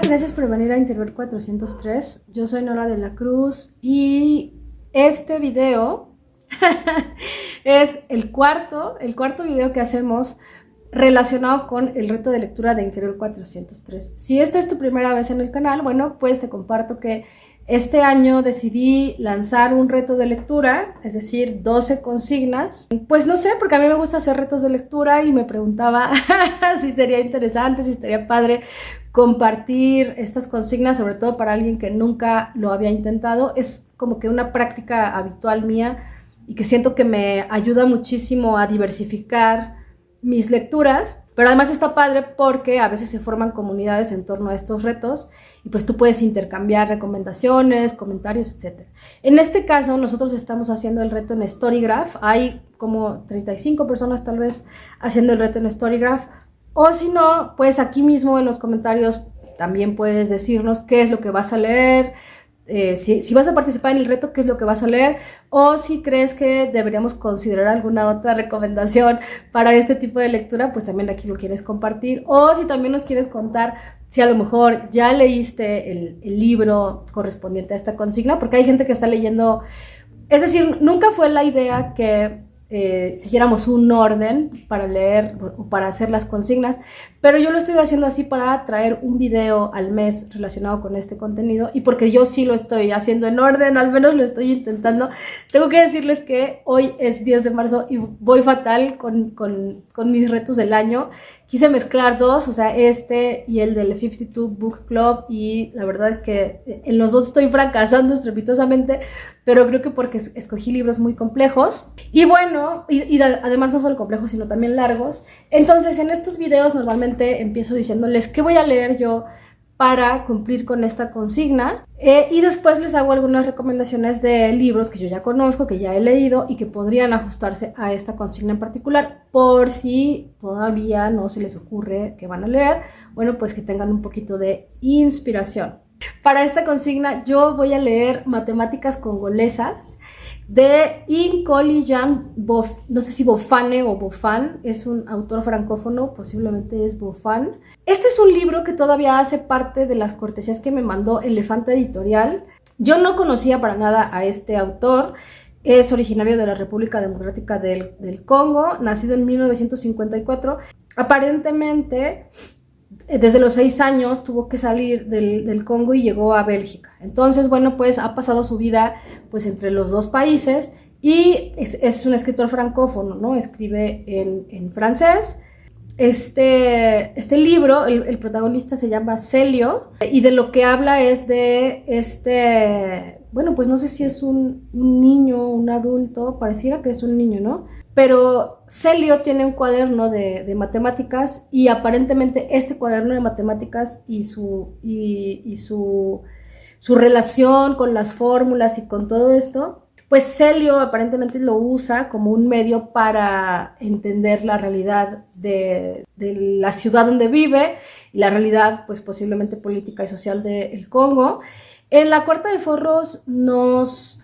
gracias por venir a Interior 403. Yo soy Nora de la Cruz y este video es el cuarto video que hacemos relacionado con el reto de lectura de Interior 403. Si esta es tu primera vez en el canal, bueno, pues te comparto que este año decidí lanzar un reto de lectura, es decir, 12 consignas. Pues no sé, porque a mí me gusta hacer retos de lectura y me preguntaba si sería interesante, si estaría padre compartir estas consignas, sobre todo para alguien que nunca lo había intentado. Es como que una práctica habitual mía y que siento que me ayuda muchísimo a diversificar mis lecturas, pero además está padre porque a veces se forman comunidades en torno a estos retos y pues tú puedes intercambiar recomendaciones, comentarios, etc. En este caso nosotros estamos haciendo el reto en Storygraph. Hay como 35 personas tal vez haciendo el reto en Storygraph, o si no, pues aquí mismo en los comentarios también puedes decirnos qué es lo que vas a leer, si vas a participar en el reto, qué es lo que vas a leer, o si crees que deberíamos considerar alguna otra recomendación para este tipo de lectura, pues también aquí lo quieres compartir, o si también nos quieres contar si a lo mejor ya leíste el libro correspondiente a esta consigna, porque hay gente que está leyendo, es decir, nunca fue la idea que siguiéramos un orden para leer o para hacer las consignas, pero yo lo estoy haciendo así para traer un video al mes relacionado con este contenido y porque yo sí lo estoy haciendo en orden, al menos lo estoy intentando. Tengo que decirles que hoy es 10 de marzo y voy fatal con mis retos del año. Quise mezclar dos, o sea, este y el del 52 Book Club, y la verdad es que en los dos estoy fracasando estrepitosamente, pero creo que porque escogí libros muy complejos y bueno, y además no solo complejos sino también largos. Entonces en estos videos normalmente empiezo diciéndoles qué voy a leer yo para cumplir con esta consigna, y después les hago algunas recomendaciones de libros que yo ya conozco, que ya he leído y que podrían ajustarse a esta consigna en particular, por si todavía no se les ocurre que van a leer, bueno, pues que tengan un poquito de inspiración. Para esta consigna yo voy a leer Matemáticas congolesas de Nkoli-Jean Bof, no sé si Bofane o Bofan, es un autor francófono, posiblemente es Bofan. Este es un libro que todavía hace parte de las cortesías que me mandó Elefante Editorial. Yo no conocía para nada a este autor. Es originario de la República Democrática del Congo, nacido en 1954. Aparentemente, desde los 6 años tuvo que salir del Congo y llegó a Bélgica. Entonces, bueno, pues ha pasado su vida pues entre los dos países y es un escritor francófono, ¿no? Escribe en francés. Este libro, el protagonista se llama Celio, y de lo que habla es de bueno, pues no sé si es un niño, un adulto, pareciera que es un niño, ¿no? Pero Celio tiene un cuaderno de matemáticas y aparentemente este cuaderno de matemáticas y su relación con las fórmulas y con todo esto, pues Celio aparentemente lo usa como un medio para entender la realidad de la ciudad donde vive y la realidad pues posiblemente política y social del Congo. En la Cuarta de Forros nos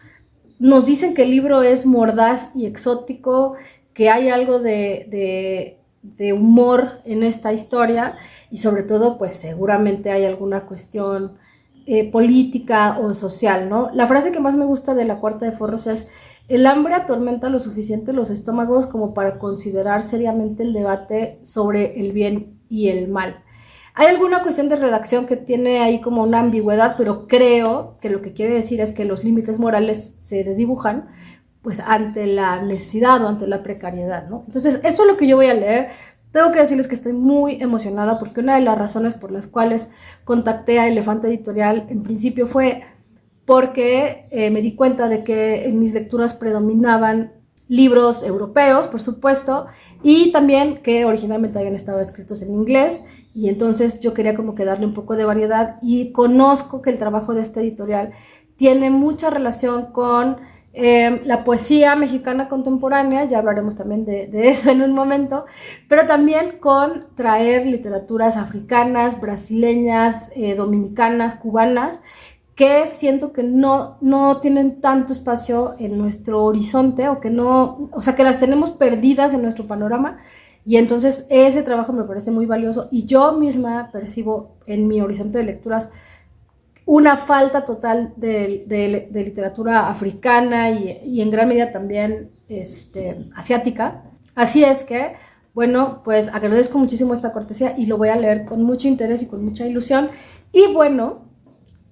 dicen que el libro es mordaz y exótico, que hay algo de humor en esta historia y sobre todo pues seguramente hay alguna cuestión política o social, ¿no? La frase que más me gusta de la Cuarta de Forros es: el hambre atormenta lo suficiente los estómagos como para considerar seriamente el debate sobre el bien y el mal. Hay alguna cuestión de redacción que tiene ahí como una ambigüedad, pero creo que lo que quiere decir es que los límites morales se desdibujan pues ante la necesidad o ante la precariedad, ¿no? Entonces, eso es lo que yo voy a leer. Tengo que decirles que estoy muy emocionada porque una de las razones por las cuales contacté a Elefante Editorial en principio fue porque me di cuenta de que en mis lecturas predominaban libros europeos, por supuesto, y también que originalmente habían estado escritos en inglés, y entonces yo quería como que darle un poco de variedad, y conozco que el trabajo de esta editorial tiene mucha relación con la poesía mexicana contemporánea, ya hablaremos también de eso en un momento, pero también con traer literaturas africanas, brasileñas, dominicanas, cubanas, que siento que no tienen tanto espacio en nuestro horizonte, o que no, o sea, que las tenemos perdidas en nuestro panorama, Y entonces ese trabajo me parece muy valioso y yo misma percibo en mi horizonte de lecturas una falta total de literatura africana y en gran medida también asiática. Así es que, bueno, pues agradezco muchísimo esta cortesía y lo voy a leer con mucho interés y con mucha ilusión. Y bueno,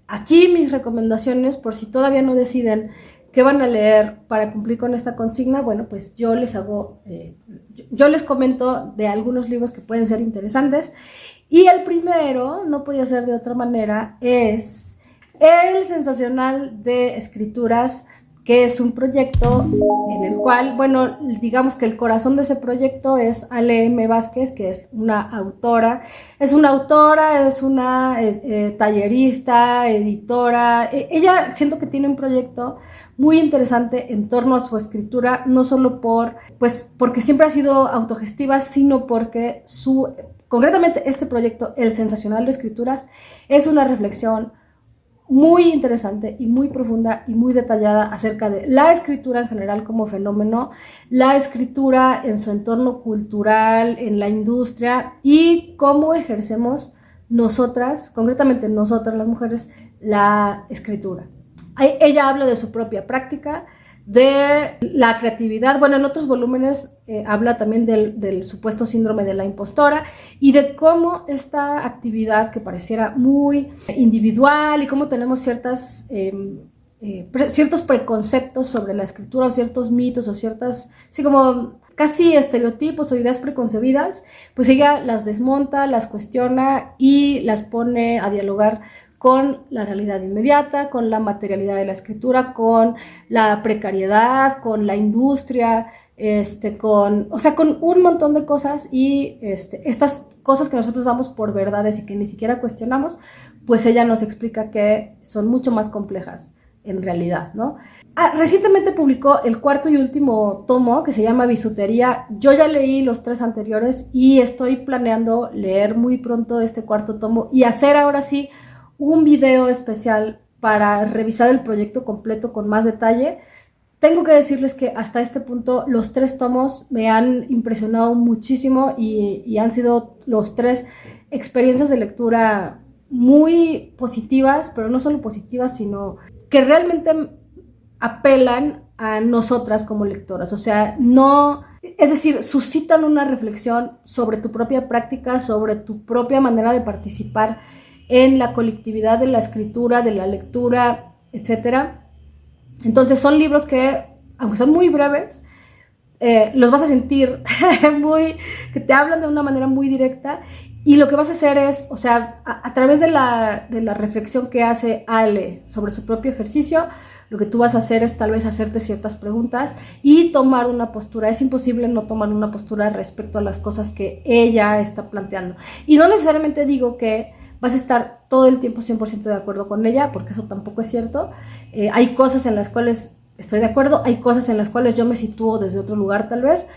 aquí mis recomendaciones, por si todavía no deciden qué van a leer para cumplir con esta consigna, bueno, pues yo les comento de algunos libros que pueden ser interesantes. Y el primero, no podía ser de otra manera, es El Sensacional de Escrituras, que es un proyecto en el cual, bueno, digamos que el corazón de ese proyecto es Ale M. Vázquez, que es una autora, es una tallerista, editora. Ella siento que tiene un proyecto muy interesante en torno a su escritura, no solo porque siempre ha sido autogestiva, sino porque concretamente este proyecto, El Sensacional de Escrituras, es una reflexión muy interesante y muy profunda y muy detallada acerca de la escritura en general como fenómeno, la escritura en su entorno cultural, en la industria y cómo ejercemos nosotras, concretamente nosotras las mujeres, la escritura. Ella habla de su propia práctica, de la creatividad. Bueno, en otros volúmenes habla también del supuesto síndrome de la impostora y de cómo esta actividad que pareciera muy individual y cómo tenemos ciertos preconceptos sobre la escritura o ciertos mitos o ciertas, así como casi estereotipos o ideas preconcebidas, pues ella las desmonta, las cuestiona y las pone a dialogar con la realidad inmediata, con la materialidad de la escritura, con la precariedad, con la industria, con un montón de cosas y estas cosas que nosotros damos por verdades y que ni siquiera cuestionamos, pues ella nos explica que son mucho más complejas en realidad, ¿no? Recientemente publicó el cuarto y último tomo que se llama Bisutería. Yo ya leí los 3 anteriores y estoy planeando leer muy pronto este cuarto tomo y hacer ahora sí un video especial para revisar el proyecto completo con más detalle. Tengo que decirles que hasta este punto los 3 tomos me han impresionado muchísimo y han sido los 3 experiencias de lectura muy positivas, pero no solo positivas, sino que realmente apelan a nosotras como lectoras. O sea, es decir, suscitan una reflexión sobre tu propia práctica, sobre tu propia manera de participar en la colectividad de la escritura, de la lectura, etc. Entonces son libros que, aunque son muy breves, los vas a sentir que te hablan de una manera muy directa y lo que vas a hacer es, o sea, a través de la reflexión que hace Ale sobre su propio ejercicio, lo que tú vas a hacer es tal vez hacerte ciertas preguntas y tomar una postura. Es imposible no tomar una postura respecto a las cosas que ella está planteando. Y no necesariamente digo que vas a estar todo el tiempo 100% de acuerdo con ella, porque eso tampoco es cierto. Hay cosas en las cuales estoy de acuerdo, hay cosas en las cuales yo me sitúo desde otro lugar tal vez,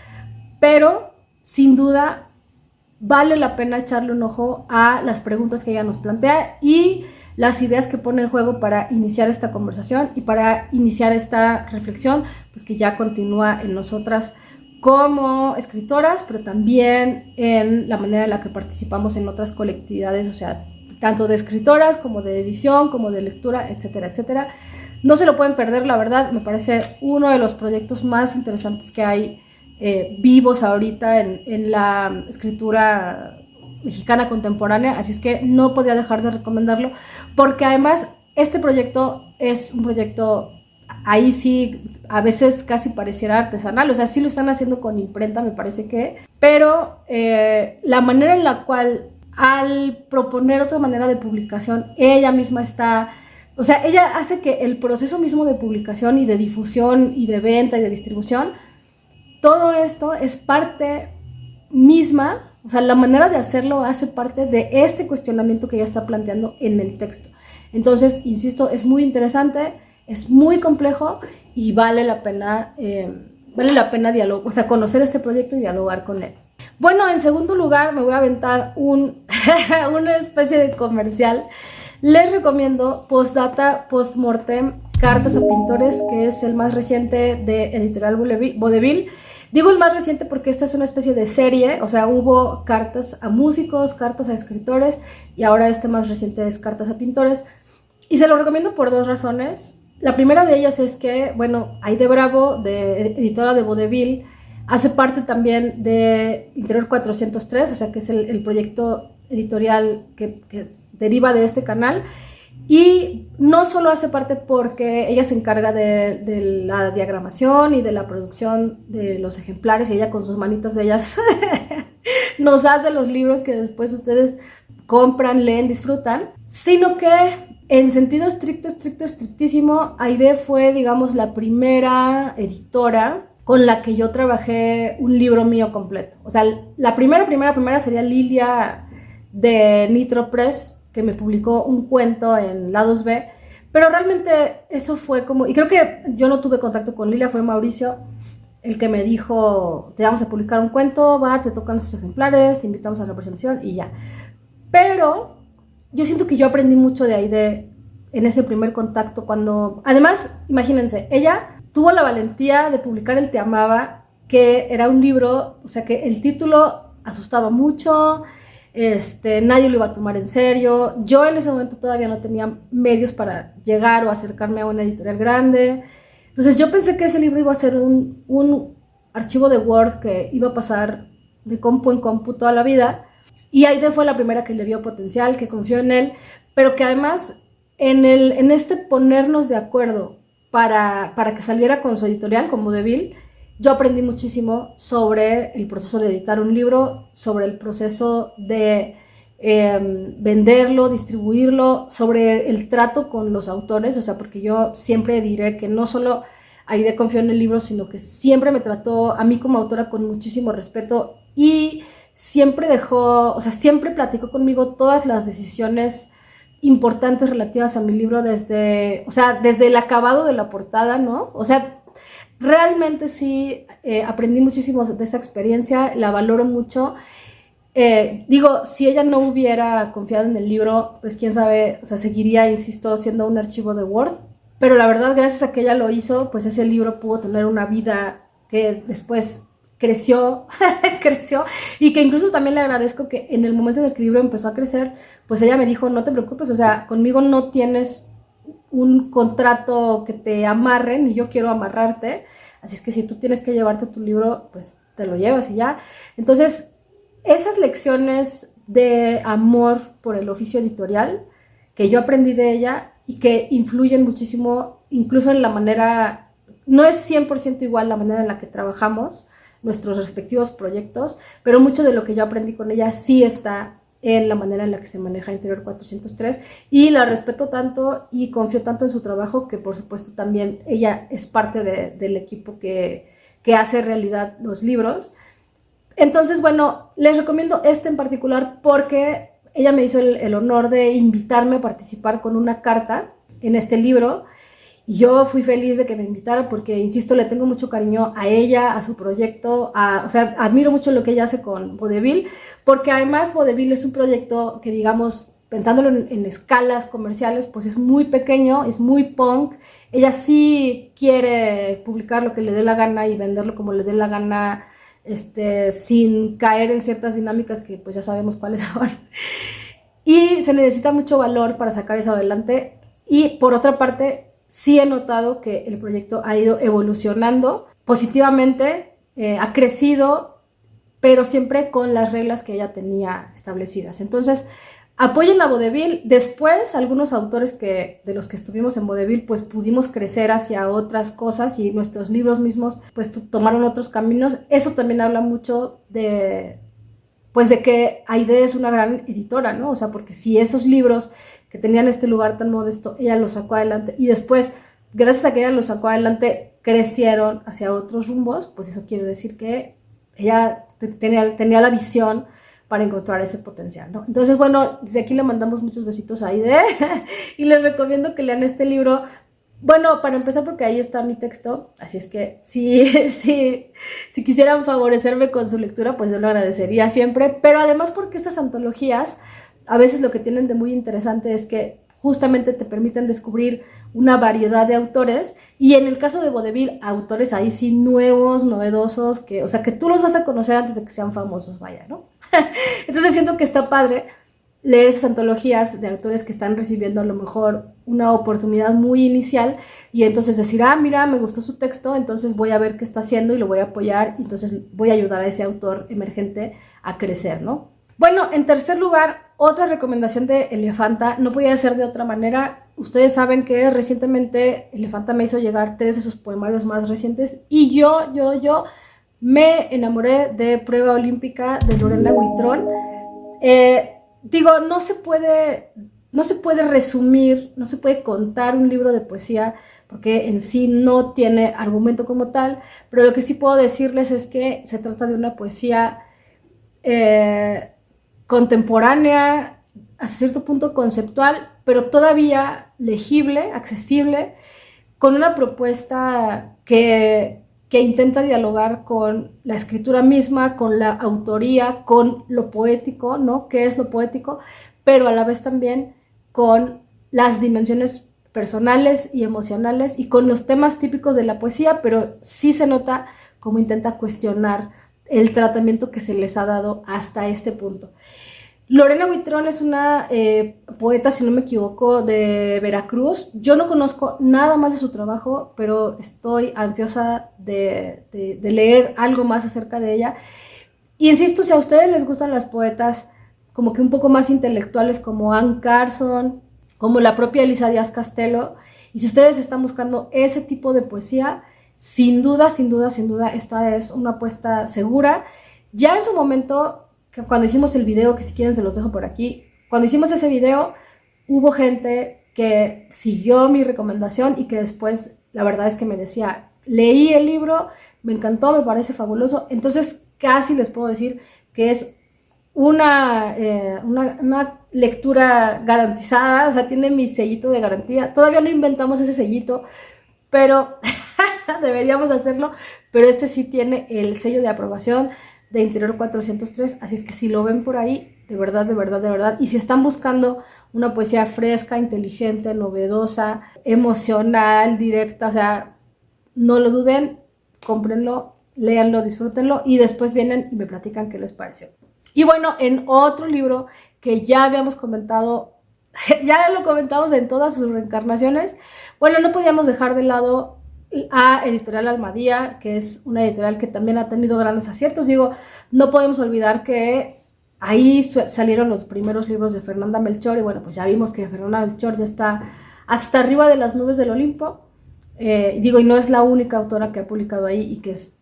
pero sin duda vale la pena echarle un ojo a las preguntas que ella nos plantea y las ideas que pone en juego para iniciar esta conversación y para iniciar esta reflexión, pues que ya continúa en nosotras como escritoras, pero también en la manera en la que participamos en otras colectividades, o sea, tanto de escritoras como de edición, como de lectura, etcétera, etcétera. No se lo pueden perder, la verdad, me parece uno de los proyectos más interesantes que hay vivos ahorita en la escritura mexicana contemporánea, así es que no podía dejar de recomendarlo, porque además este proyecto es un proyecto, ahí sí, a veces casi pareciera artesanal, o sea, sí lo están haciendo con imprenta, me parece pero la manera en la cual al proponer otra manera de publicación, ella misma o sea, ella hace que el proceso mismo de publicación y de difusión y de venta y de distribución, todo esto es parte misma, o sea, la manera de hacerlo hace parte de este cuestionamiento que ella está planteando en el texto. Entonces, insisto, es muy interesante, es muy complejo y vale la pena dialogar, o sea, conocer este proyecto y dialogar con él. Bueno, en segundo lugar me voy a aventar una especie de comercial. Les recomiendo Postdata Postmortem, Cartas a Pintores, que es el más reciente de Editorial Vodevil. Digo el más reciente porque esta es una especie de serie, o sea, hubo cartas a músicos, cartas a escritores, y ahora este más reciente es cartas a pintores. Y se lo recomiendo por dos razones. La primera de ellas es que, bueno, Aide Bravo, editora de Vodevil, hace parte también de Interior 403, o sea, que es el proyecto editorial que deriva de este canal. Y no solo hace parte porque ella se encarga de la diagramación y de la producción de los ejemplares, y ella con sus manitas bellas nos hace los libros que después ustedes compran, leen, disfrutan, sino que en sentido estrictísimo, Aide fue, digamos, la primera editora con la que yo trabajé un libro mío completo. O sea, la primera sería Lilia de Nitro Press, que me publicó un cuento en Lados B, pero realmente eso fue como, y creo que yo no tuve contacto con Lilia, fue Mauricio el que me dijo, te vamos a publicar un cuento, va, te tocan sus ejemplares, te invitamos a la presentación y ya. Pero yo siento que yo aprendí mucho de Aide en ese primer contacto, cuando, además, imagínense, ella tuvo la valentía de publicar El Te Amaba, que era un libro, o sea que el título asustaba mucho, nadie lo iba a tomar en serio. Yo en ese momento todavía no tenía medios para llegar o acercarme a una editorial grande. Entonces yo pensé que ese libro iba a ser un archivo de Word que iba a pasar de compu en compu toda la vida. Y Aide fue la primera que le vio potencial, que confió en él, pero que además en este ponernos de acuerdo para que saliera con su editorial, con Vodevil, yo aprendí muchísimo sobre el proceso de editar un libro, sobre el proceso de venderlo, distribuirlo, sobre el trato con los autores, o sea, porque yo siempre diré que no solo Aide confió en el libro, sino que siempre me trató a mí como autora con muchísimo respeto y siempre siempre platicó conmigo todas las decisiones importantes relativas a mi libro desde el acabado de la portada, ¿no? O sea, realmente sí aprendí muchísimo de esa experiencia, la valoro mucho. Si ella no hubiera confiado en el libro, pues quién sabe, o sea, seguiría, insisto, siendo un archivo de Word. Pero la verdad, gracias a que ella lo hizo, pues ese libro pudo tener una vida que después creció, creció, y que incluso también le agradezco que en el momento en el que el libro empezó a crecer, pues ella me dijo, no te preocupes, o sea, conmigo no tienes un contrato que te amarren y yo quiero amarrarte, así es que si tú tienes que llevarte tu libro, pues te lo llevas y ya. Entonces, esas lecciones de amor por el oficio editorial que yo aprendí de ella y que influyen muchísimo, incluso en la manera, no es 100% igual la manera en la que trabajamos nuestros respectivos proyectos, pero mucho de lo que yo aprendí con ella sí está en la manera en la que se maneja Interior 403, y la respeto tanto y confío tanto en su trabajo que por supuesto también ella es parte del equipo que hace realidad los libros. Entonces, bueno, les recomiendo este en particular porque ella me hizo el honor de invitarme a participar con una carta en este libro. Y yo fui feliz de que me invitara porque, insisto, le tengo mucho cariño a ella, a su proyecto, admiro mucho lo que ella hace con Vodevil, porque además Vodevil es un proyecto que, digamos, pensándolo en escalas comerciales, pues es muy pequeño, es muy punk. Ella sí quiere publicar lo que le dé la gana y venderlo como le dé la gana, sin caer en ciertas dinámicas que pues ya sabemos cuáles son. Y se necesita mucho valor para sacar eso adelante. Y por otra parte, sí he notado que el proyecto ha ido evolucionando positivamente, ha crecido, pero siempre con las reglas que ella tenía establecidas. Entonces, apoyen a Vodevil. Después, algunos autores de los que estuvimos en Vodevil, pues pudimos crecer hacia otras cosas y nuestros libros mismos, pues tomaron otros caminos. Eso también habla mucho de que Aide es una gran editora, ¿no? O sea, porque si esos libros que tenían este lugar tan modesto, ella los sacó adelante y después, gracias a que ella los sacó adelante, crecieron hacia otros rumbos, pues eso quiere decir que ella tenía la visión para encontrar ese potencial, ¿no? Entonces, bueno, desde aquí le mandamos muchos besitos a Aide y les recomiendo que lean este libro. Bueno, para empezar, porque ahí está mi texto, así es que si quisieran favorecerme con su lectura, pues yo lo agradecería siempre, pero además porque estas antologías a veces lo que tienen de muy interesante es que justamente te permiten descubrir una variedad de autores, y en el caso de Vodevil, autores ahí sí nuevos, novedosos, o sea, que tú los vas a conocer antes de que sean famosos, vaya, ¿no? Entonces siento que está padre leer esas antologías de autores que están recibiendo a lo mejor una oportunidad muy inicial, y entonces decir, mira, me gustó su texto, entonces voy a ver qué está haciendo y lo voy a apoyar, y entonces voy a ayudar a ese autor emergente a crecer, ¿no? Bueno, en tercer lugar, otra recomendación de Elefanta, no podía ser de otra manera. Ustedes saben que recientemente Elefanta me hizo llegar 3 de sus poemarios más recientes, y yo me enamoré de Prueba Olímpica de Lorena Huitrón. Digo, no se puede resumir, no se puede contar un libro de poesía porque en sí no tiene argumento como tal, pero lo que sí puedo decirles es que se trata de una poesía contemporánea, hasta cierto punto conceptual, pero todavía legible, accesible, con una propuesta que intenta dialogar con la escritura misma, con la autoría, con lo poético, ¿no? ¿Qué es lo poético? Pero a la vez también con las dimensiones personales y emocionales y con los temas típicos de la poesía, pero sí se nota cómo intenta cuestionar el tratamiento que se les ha dado hasta este punto. Lorena Huitrón es una poeta, si no me equivoco, de Veracruz. Yo no conozco nada más de su trabajo, pero estoy ansiosa de leer algo más acerca de ella. Y insisto, si a ustedes les gustan las poetas como que un poco más intelectuales, como Anne Carson, como la propia Elisa Díaz Castelo, y si ustedes están buscando ese tipo de poesía, sin duda, esta es una apuesta segura. Ya en su momento, cuando hicimos el video, que si quieren se los dejo por aquí, cuando hicimos ese video, hubo gente que siguió mi recomendación y que después, la verdad es que me decía, leí el libro, me encantó, me parece fabuloso. Entonces casi les puedo decir que es una lectura garantizada, o sea, tiene mi sellito de garantía. Todavía no inventamos ese sellito, pero deberíamos hacerlo, pero este sí tiene el sello de aprobación de Interior 403, así es que si lo ven por ahí, de verdad, y si están buscando una poesía fresca, inteligente, novedosa, emocional, directa, o sea, no lo duden, cómprenlo, léanlo, disfrútenlo, y después vienen y me platican qué les pareció. Y bueno, en otro libro que ya habíamos comentado, ya lo comentamos en todas sus reencarnaciones, bueno, no podíamos dejar de lado a Editorial Almadía, que es una editorial que también ha tenido grandes aciertos. Digo, no podemos olvidar que ahí salieron los primeros libros de Fernanda Melchor, y bueno, pues ya vimos que Fernanda Melchor ya está hasta arriba de las nubes del Olimpo. Digo, y no es la única autora que ha publicado ahí y que es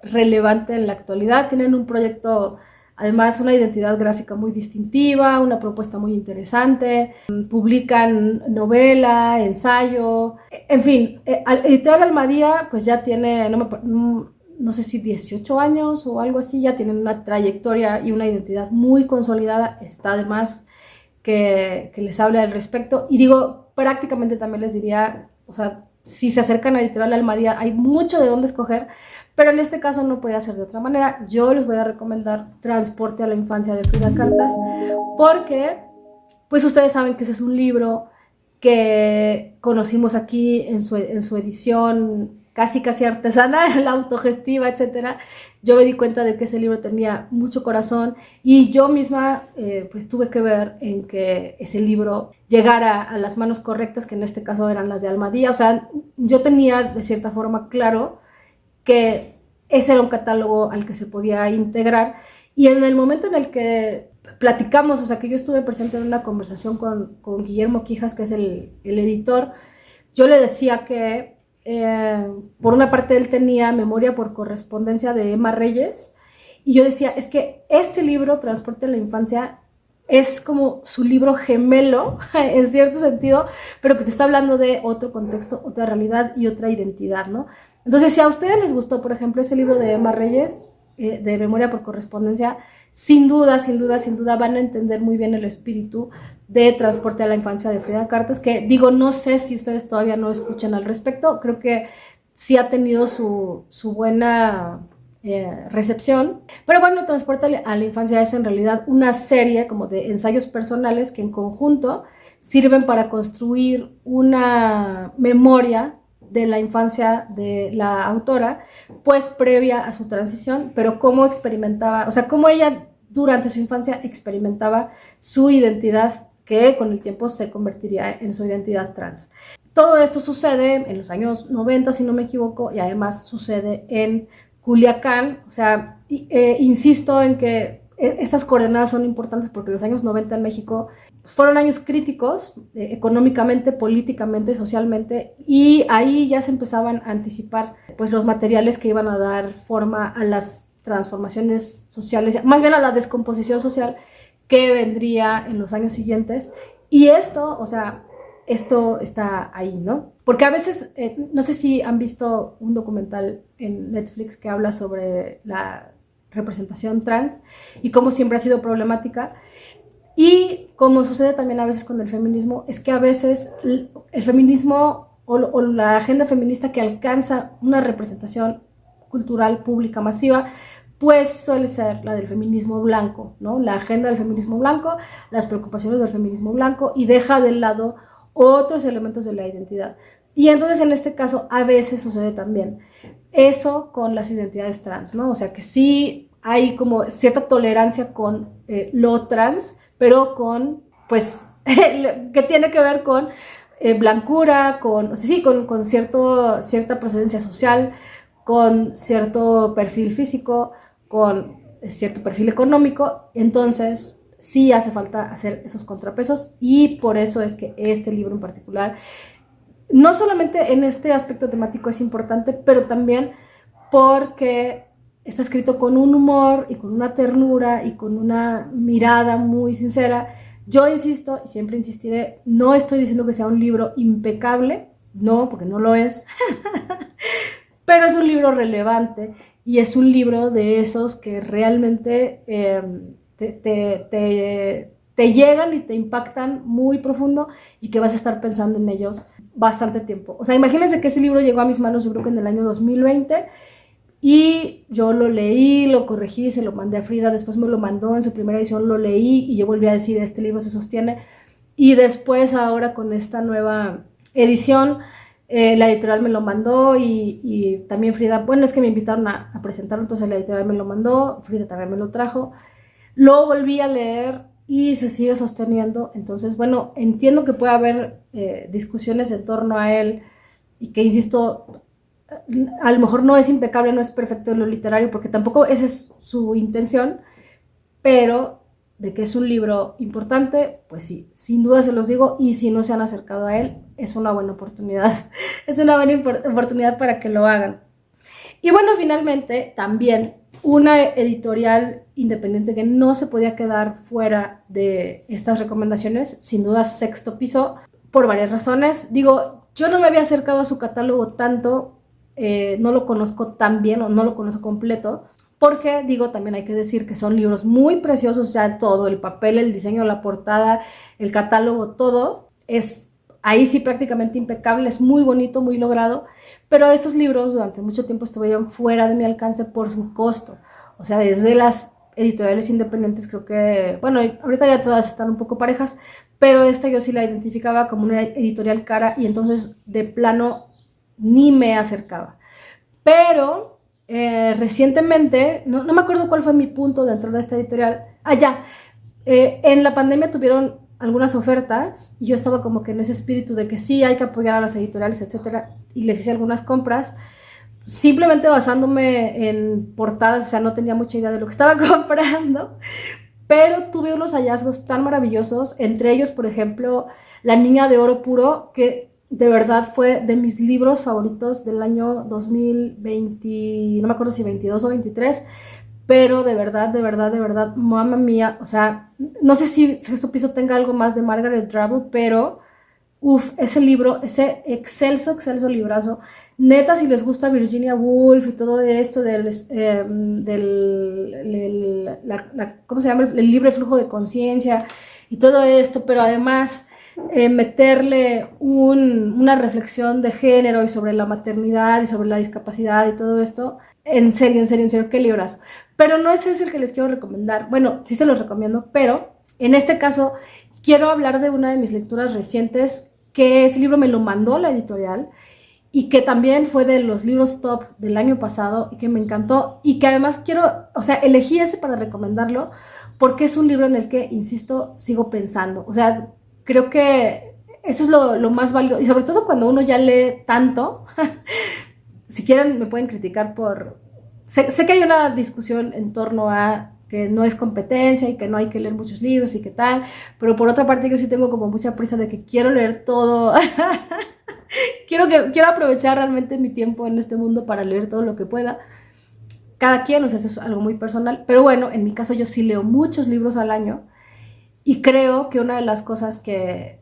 relevante en la actualidad. Tienen un proyecto, además una identidad gráfica muy distintiva, una propuesta muy interesante, publican novela, ensayo, en fin. Editorial Almadía pues ya tiene, no sé si 18 años o algo así, ya tienen una trayectoria y una identidad muy consolidada. Está además que les hable al respecto, y digo, prácticamente también les diría, o sea, si se acercan a Editorial Almadía hay mucho de dónde escoger, pero en este caso no podía ser de otra manera. Yo les voy a recomendar Transporte a la Infancia de Frida Cartas, porque pues ustedes saben que ese es un libro que conocimos aquí en su edición casi artesana, la autogestiva, etcétera. Yo me di cuenta de que ese libro tenía mucho corazón, y yo misma pues tuve que ver en que ese libro llegara a las manos correctas, que en este caso eran las de Almadía. O sea, yo tenía de cierta forma claro que ese era un catálogo al que se podía integrar, y en el momento en el que platicamos, o sea, que yo estuve presente en una conversación con Guillermo Quijas, que es el editor, yo le decía que por una parte él tenía Memoria por correspondencia de Emma Reyes, y yo decía, es que este libro, Transporte a la Infancia, es como su libro gemelo, en cierto sentido, pero que te está hablando de otro contexto, otra realidad y otra identidad, ¿no? Entonces, si a ustedes les gustó, por ejemplo, ese libro de Emma Reyes, de Memoria por correspondencia, sin duda van a entender muy bien el espíritu de Transporte a la Infancia de Frida Cartas, que digo, no sé si ustedes todavía no escuchan al respecto. Creo que sí ha tenido su buena recepción, pero bueno, Transporte a la Infancia es en realidad una serie como de ensayos personales que en conjunto sirven para construir una memoria de la infancia de la autora, pues previa a su transición, pero cómo experimentaba, o sea, cómo ella durante su infancia experimentaba su identidad, que con el tiempo se convertiría en su identidad trans. Todo esto sucede en los años 90, si no me equivoco, y además sucede en Culiacán. O sea, insisto en que estas coordenadas son importantes porque los años 90 en México fueron años críticos, económicamente, políticamente, socialmente, y ahí ya se empezaban a anticipar pues, los materiales que iban a dar forma a las transformaciones sociales, más bien a la descomposición social que vendría en los años siguientes. Y esto, o sea, esto está ahí, ¿no? Porque a veces, no sé si han visto un documental en Netflix que habla sobre la representación trans y cómo siempre ha sido problemática. Y como sucede también a veces con el feminismo, es que a veces el feminismo o la agenda feminista que alcanza una representación cultural pública masiva, pues suele ser la del feminismo blanco, ¿no? La agenda del feminismo blanco, las preocupaciones del feminismo blanco, y deja de lado otros elementos de la identidad. Y entonces en este caso a veces sucede también eso con las identidades trans, ¿no? O sea que sí hay como cierta tolerancia con lo trans, pero con, pues, que tiene que ver con blancura, con, o sea, sí, con cierta procedencia social, con cierto perfil físico, con cierto perfil económico. Entonces sí hace falta hacer esos contrapesos, y por eso es que este libro en particular, no solamente en este aspecto temático es importante, pero también porque está escrito con un humor y con una ternura y con una mirada muy sincera. Yo insisto y siempre insistiré, no estoy diciendo que sea un libro impecable, no, porque no lo es, pero es un libro relevante y es un libro de esos que realmente te llegan y te impactan muy profundo y que vas a estar pensando en ellos bastante tiempo. O sea, imagínense que ese libro llegó a mis manos yo creo que en el año 2020, y yo lo leí, lo corregí, se lo mandé a Frida, después me lo mandó en su primera edición, lo leí y yo volví a decir, este libro se sostiene. Y después ahora con esta nueva edición, la editorial me lo mandó, y también Frida, bueno, es que me invitaron a presentarlo, entonces la editorial me lo mandó, Frida también me lo trajo, lo volví a leer y se sigue sosteniendo. Entonces, bueno, entiendo que puede haber discusiones en torno a él y que, insisto, a lo mejor no es impecable, no es perfecto en lo literario, porque tampoco esa es su intención, pero de que es un libro importante, pues sí, sin duda se los digo, y si no se han acercado a él, es una buena oportunidad, es una buena oportunidad para que lo hagan. Y bueno, finalmente, también una editorial independiente que no se podía quedar fuera de estas recomendaciones, sin duda Sexto Piso, por varias razones. Digo, yo no me había acercado a su catálogo tanto, no lo conozco tan bien o no lo conozco completo, porque, digo, también hay que decir que son libros muy preciosos, o sea, todo, el papel, el diseño, la portada, el catálogo, todo es ahí sí prácticamente impecable, es muy bonito, muy logrado, pero esos libros durante mucho tiempo estuvieron fuera de mi alcance por su costo. O sea, desde las editoriales independientes creo que, bueno, ahorita ya todas están un poco parejas, pero esta yo sí la identificaba como una editorial cara, y entonces de plano ni me acercaba. Pero recientemente, no me acuerdo cuál fue mi punto de entrada a esta editorial. En la pandemia tuvieron algunas ofertas y yo estaba como que en ese espíritu de que sí hay que apoyar a las editoriales, etcétera, y les hice algunas compras simplemente basándome en portadas. O sea, no tenía mucha idea de lo que estaba comprando, pero tuve unos hallazgos tan maravillosos, entre ellos, por ejemplo, La Niña de Oro Puro, que de verdad fue de mis libros favoritos del año 2020, no me acuerdo si 22 o 23, pero de verdad, mamma mía. O sea, no sé si Sexto Piso tenga algo más de Margaret Drabble, pero ese libro, ese excelso librazo, neta, si les gusta Virginia Woolf y todo esto ¿cómo se llama? El libre flujo de conciencia y todo esto, pero además meterle una reflexión de género y sobre la maternidad y sobre la discapacidad y todo esto, en serio, qué librazo. Pero no es ese el que les quiero recomendar. Bueno, sí se los recomiendo, pero en este caso quiero hablar de una de mis lecturas recientes, que ese libro me lo mandó la editorial y que también fue de los libros top del año pasado y que me encantó, y que además quiero, o sea, elegí ese para recomendarlo porque es un libro en el que, insisto, sigo pensando. O sea, creo que eso es lo más valioso, y sobre todo cuando uno ya lee tanto. Si quieren me pueden criticar por... Sé que hay una discusión en torno a que no es competencia y que no hay que leer muchos libros y qué tal, pero por otra parte yo sí tengo como mucha prisa de que quiero leer todo. quiero aprovechar realmente mi tiempo en este mundo para leer todo lo que pueda. Cada quien, o sea, eso es algo muy personal, pero bueno, en mi caso yo sí leo muchos libros al año, y creo que una de las cosas que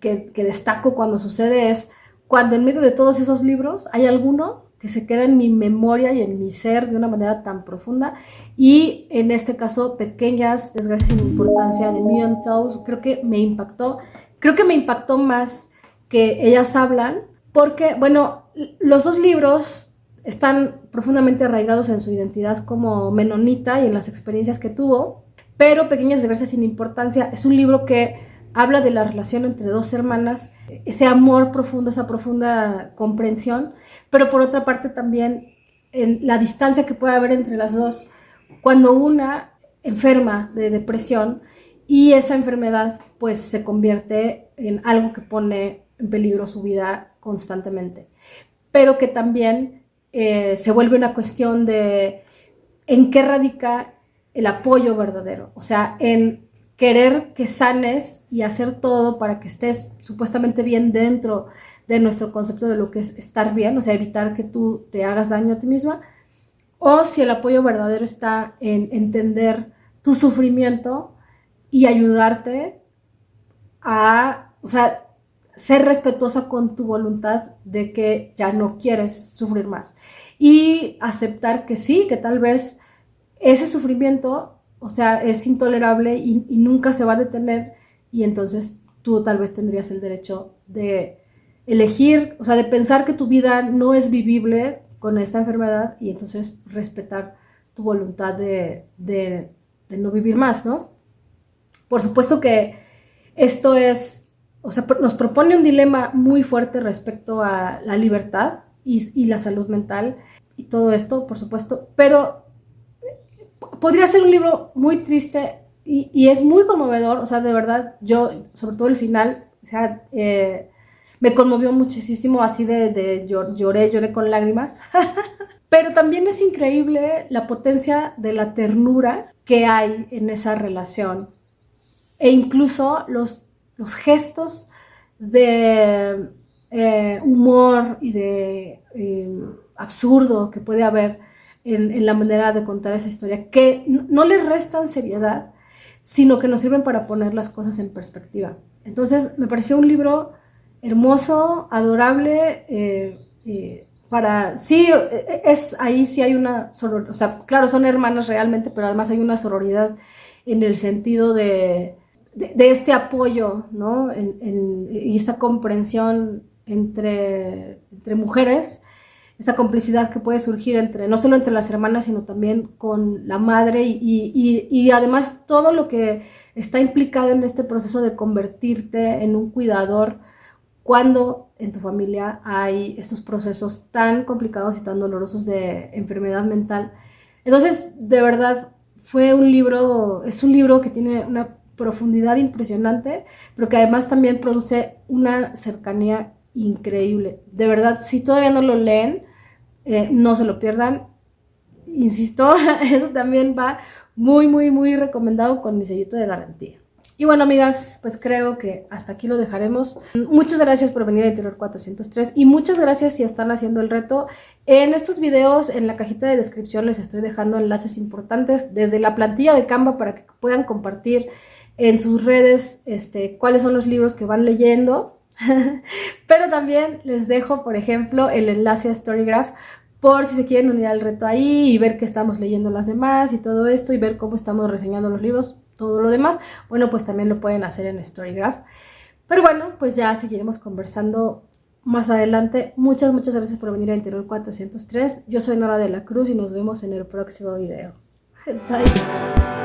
destaco cuando sucede es cuando en medio de todos esos libros hay alguno que se queda en mi memoria y en mi ser de una manera tan profunda, y en este caso Pequeñas desgracias sin importancia de Miriam Toews creo que me impactó más que Ellas hablan, porque bueno, los dos libros están profundamente arraigados en su identidad como menonita y en las experiencias que tuvo, pero Pequeñas desgracias sin importancia es un libro que habla de la relación entre dos hermanas, ese amor profundo, esa profunda comprensión, pero por otra parte también en la distancia que puede haber entre las dos cuando una enferma de depresión y esa enfermedad pues se convierte en algo que pone en peligro su vida constantemente, pero que también se vuelve una cuestión de en qué radica el apoyo verdadero, o sea, en querer que sanes y hacer todo para que estés supuestamente bien dentro de nuestro concepto de lo que es estar bien, o sea, evitar que tú te hagas daño a ti misma, o si el apoyo verdadero está en entender tu sufrimiento y ayudarte a, o sea, ser respetuosa con tu voluntad de que ya no quieres sufrir más y aceptar que sí, que tal vez ese sufrimiento, o sea, es intolerable y nunca se va a detener, y entonces tú tal vez tendrías el derecho de elegir, o sea, de pensar que tu vida no es vivible con esta enfermedad y entonces respetar tu voluntad de no vivir más, ¿no? Por supuesto que esto es, o sea, nos propone un dilema muy fuerte respecto a la libertad y la salud mental y todo esto, por supuesto, pero podría ser un libro muy triste y es muy conmovedor, o sea, de verdad, yo, sobre todo el final, o sea, me conmovió muchísimo, así lloré con lágrimas, pero también es increíble la potencia de la ternura que hay en esa relación, e incluso los gestos de humor y de absurdo que puede haber en la manera de contar esa historia, que no le restan seriedad, sino que nos sirven para poner las cosas en perspectiva. Entonces me pareció un libro hermoso, adorable, para, sí, ahí sí hay una sororidad, o sea, claro, son hermanas realmente, pero además hay una sororidad en el sentido de este apoyo, ¿no? Y esta comprensión entre mujeres, esta complicidad que puede surgir no solo entre las hermanas, sino también con la madre y además todo lo que está implicado en este proceso de convertirte en un cuidador cuando en tu familia hay estos procesos tan complicados y tan dolorosos de enfermedad mental. Entonces, de verdad, es un libro que tiene una profundidad impresionante, pero que además también produce una cercanía increíble. De verdad, si todavía no lo leen, no se lo pierdan. Insisto, eso también va muy, muy, muy recomendado con mi sellito de garantía. Y bueno, amigas, pues creo que hasta aquí lo dejaremos. Muchas gracias por venir a Interior 403 y muchas gracias si están haciendo el reto. En estos videos, en la cajita de descripción, les estoy dejando enlaces importantes desde la plantilla de Canva para que puedan compartir en sus redes cuáles son los libros que van leyendo. Pero también les dejo, por ejemplo, el enlace a Storygraph por si se quieren unir al reto ahí y ver qué estamos leyendo las demás y todo esto, y ver cómo estamos reseñando los libros, todo lo demás. Bueno, pues también lo pueden hacer en Storygraph. Pero bueno, pues ya seguiremos conversando más adelante. Muchas gracias por venir a Interior 403. Yo soy Nora de la Cruz y nos vemos en el próximo video. Bye.